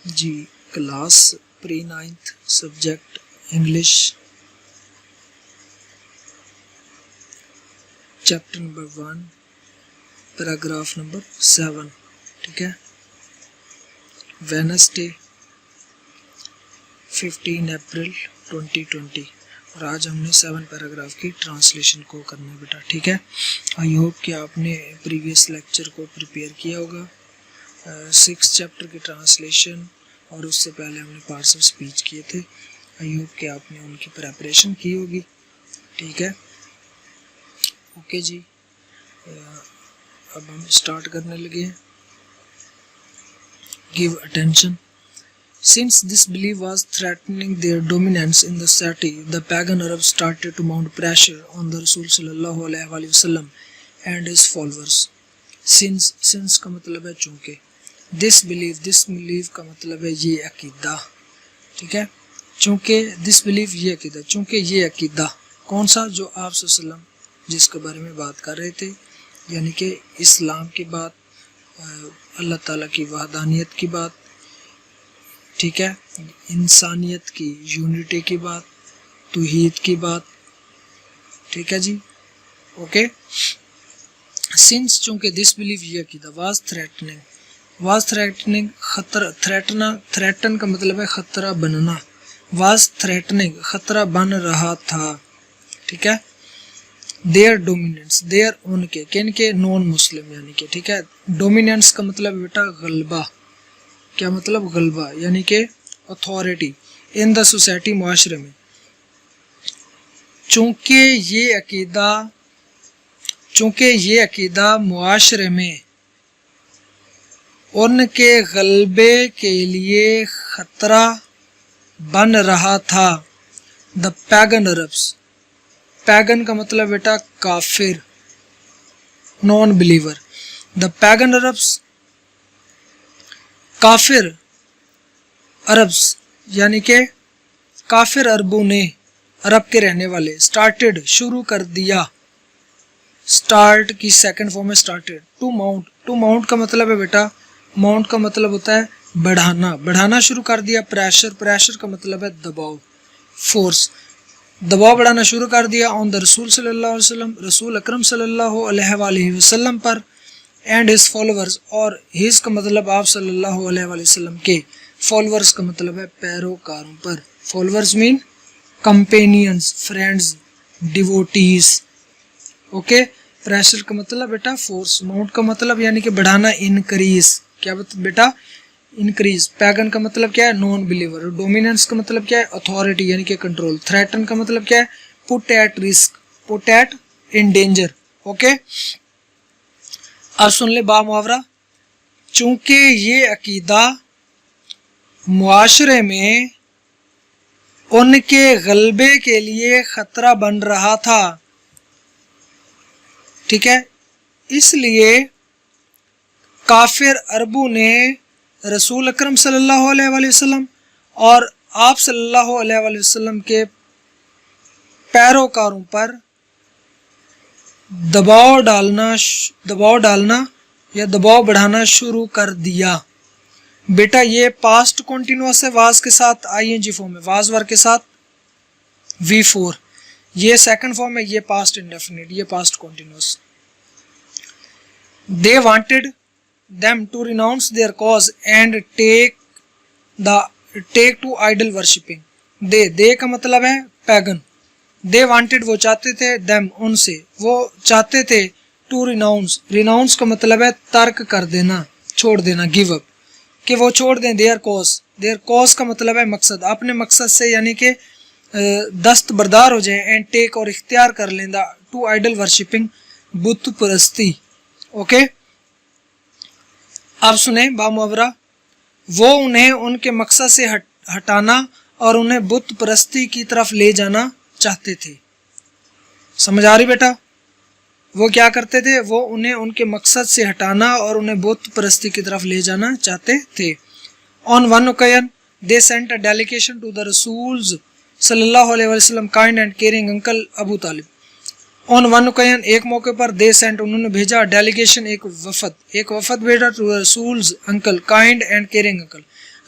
جی class پری 9th subject English chapter number 1 paragraph number 7 ٹھیک ہے. Wednesday 15 April 2020 اور آج ہم نے 7 پیراگراف کی ٹرانسلیشن کو کرنا ہے بیٹا. ٹھیک ہے. آئی ہوپ کہ آپ نے پریویس لیکچر کو پریپیئر کیا ہوگا. 6 چیپٹر کی ٹرانسلیشن اور اس سے پہلے ہم نے پارٹس آف اسپیچ کیے تھے. آئی ہوپ کہ آپ نے ان کی پریپریشن کی ہوگی. ٹھیک ہے. اوکے جی. اب ہم اسٹارٹ کرنے لگے ہیں. Give attention. Since this belief was threatening their dominance in the city, the pagan Arabs started to mount pressure on the Rasul sallallahu alaihi wasallam and his followers. Since کا مطلب ہے چونکہ. This belief کا مطلب ہے یہ عقیدہ. ٹھیک ہے. چونکہ this belief یہ عقیدہ, چونکہ یہ عقیدہ کون سا, جو آپ صلی اللہ علیہ وسلم جس کے بارے میں بات کر رہے تھے, یعنی کہ اسلام کی بات, اللہ تعالیٰ کی وحدانیت کی بات, ٹھیک ہے, انسانیت کی یونٹی کی بات, توحید کی بات. ٹھیک ہے جی. اوکے. سنس چونکہ دس بلیف یہ عقیدہ واز تھریٹننگ خطرہ, تھریٹن کا مطلب ہے خطرہ بننا. واز تھریٹننگ خطرہ بن رہا تھا. ٹھیک ہے. دیئر ڈومیننس, دیئر ان کے, کن کے, نان مسلم یعنی کہ. ٹھیک ہے. ڈومیننس کا مطلب بیٹا غلبہ. کیا مطلب غلبہ, یعنی کہ اتھارٹی ان دا سوسائٹی, معاشرے میں. چونکہ یہ عقیدہ معاشرے میں ان کے غلبے کے لیے خطرہ بن رہا تھا. دا پیگن عربس, پیگن کا مطلب بیٹا کافر, نان بلیور. دا پیگن عربس, کافر عربس یعنی کہ کافر عربوں نے, عرب کے رہنے والے, اسٹارٹیڈ شروع کر دیا. اسٹارٹ کی سیکنڈ فارم ہے اسٹارٹیڈ. ٹو ماؤنٹ کا مطلب ہے بیٹا, ماؤنٹ کا مطلب ہوتا ہے بڑھانا, بڑھانا شروع کر دیا. پریشر کا مطلب ہے دباؤ, فورس, دباؤ بڑھانا شروع کر دیا. آن دا رسول صلی اللہ علیہ وسلم, رسول اکرم صلی اللہ علیہ وسلم پر. اینڈ ہز فالوورز, اور ہز کا مطلب آپ صلی اللہ علیہ وسلم کے, فالوورز کا مطلب ہے پیروکاروں پر. فالوورز مین کمپینینز, فرینڈز, ڈیووٹیز. اوکے. پریشر کا مطلب بیٹا فورس, ماؤنٹ کا مطلب یعنی کہ بڑھانا, انکریز. کیا بیٹا انکریز. پیگن کا مطلب کیا ہے, نان بلیور. ڈومیننس کا مطلب کیا ہے, اتھارٹی یعنی کہ کنٹرول. تھریٹن کا مطلب کیا ہے, put at risk, put at in danger. Okay. اب سن لے با محاورہ. چونکہ یہ عقیدہ معاشرے میں ان کے غلبے کے لیے خطرہ بن رہا تھا. ٹھیک ہے. اس لیے کافر عربوں نے رسول اکرم صلی اللہ علیہ وسلم اور آپ صلی اللہ علیہ وسلم کے پیروکاروں پر دباؤ ڈالنا یا دباؤ بڑھانا شروع کر دیا. بیٹا یہ پاسٹ کنٹینیوس ہے, واز کے ساتھ آئی این جی فارم ہے, واز ور کے ساتھ V4. یہ سیکنڈ فارم ہے, یہ پاسٹ انڈیفینٹ, یہ past continuous. They wanted them to renounce their cause and take to idol worshipping. They کا مطلب ہے پیگن. They wanted وہ چاہتے تھے, them ان سے, وہ چاہتے تھے, to renounce کا مطلب ہے ترک کر دینا, چھوڑ دینا, give up, کہ وہ چھوڑ دیں their cause کا مطلب ہے مقصد, اپنے مقصد سے یعنی کہ دست بردار ہو جائیں. and take اور اختیار کر لیں to idol worshipping, بت پرستی. اوکے. اب سنیں با محاورہ. وہ انہیں ان کے مقصد سے ہٹانا اور انہیں بت پرستی کی طرف لے جانا چاہتے تھے. سمجھ آ رہی بیٹا؟ وہ کیا کرتے تھے, وہ انہیں ان کے مقصد سے ہٹانا اور انہیں بت پرستی کی طرف لے جانا چاہتے تھے. On one occasion they sent a delegation to the Rasul's صلی اللہ علیہ وسلم kind and caring uncle ابو طالب. On one occasion ایک موقع پر they sent انہوں نے بھیجا, delegation ایک وفد بھیجا to the Rasul's uncle kind and caring uncle,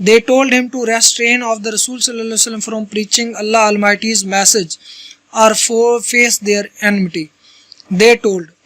They told him to restrain of the Rasul sallallahu alaihi wasallam from preaching Allah Almighty's message or face their enmity. They told,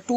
to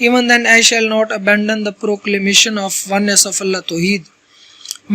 even then I shall not abandon the proclamation of oneness of Allah Tawheed.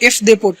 if they put,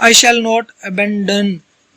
I shall not abandon,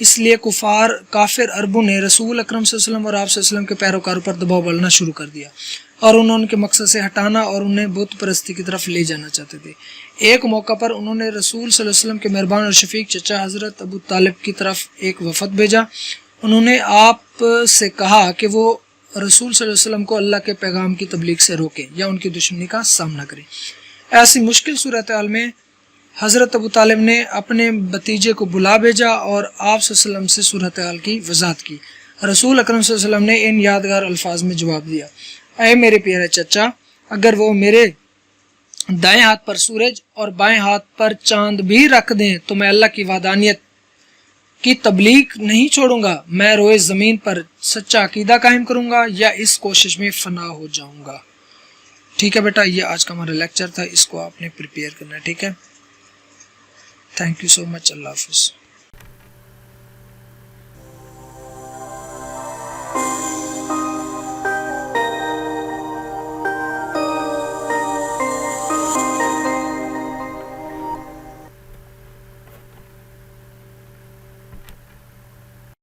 اس لیے کافر عربوں نے رسول اکرم صلی اللہ علیہ وسلم اور آپ صلی اللہ علیہ وسلم کے پیروکاروں پر دباؤ ڈالنا شروع کر دیا اور انہوں نے ان کے مقصد سے ہٹانا اور انہیں بت پرستی کی طرف لے جانا چاہتے تھے۔ ایک موقع پر انہوں نے رسول صلی اللہ علیہ وسلم کے مہربان اور شفیق چچا حضرت ابو طالب کی طرف ایک وفد بھیجا۔ انہوں نے آپ سے کہا کہ وہ رسول صلی اللہ علیہ وسلم کو اللہ کے پیغام کی تبلیغ سے روکیں یا ان کی دشمنی کا سامنا کریں۔ ایسی مشکل صورتحال میں حضرت ابو طالب نے اپنے بھتیجے کو بلا بھیجا اور آپ صلی اللہ علیہ وسلم سے صورتحال کی وضاحت کی۔ رسول اکرم صلی اللہ علیہ وسلم نے ان یادگار الفاظ میں جواب دیا: اے میرے پیارے چچا، اگر وہ میرے دائیں ہاتھ پر سورج اور بائیں ہاتھ پر چاند بھی رکھ دیں تو میں اللہ کی وحدانیت کی تبلیغ نہیں چھوڑوں گا۔ میں روئے زمین پر سچا عقیدہ قائم کروں گا یا اس کوشش میں فنا ہو جاؤں گا۔ ٹھیک ہے بیٹا، یہ آج کا ہمارا لیکچر تھا، اس کو آپ نے پریپیئر کرنا ہے۔ ٹھیک ہے، تھینک یو سو مچ، اللہ حافظ۔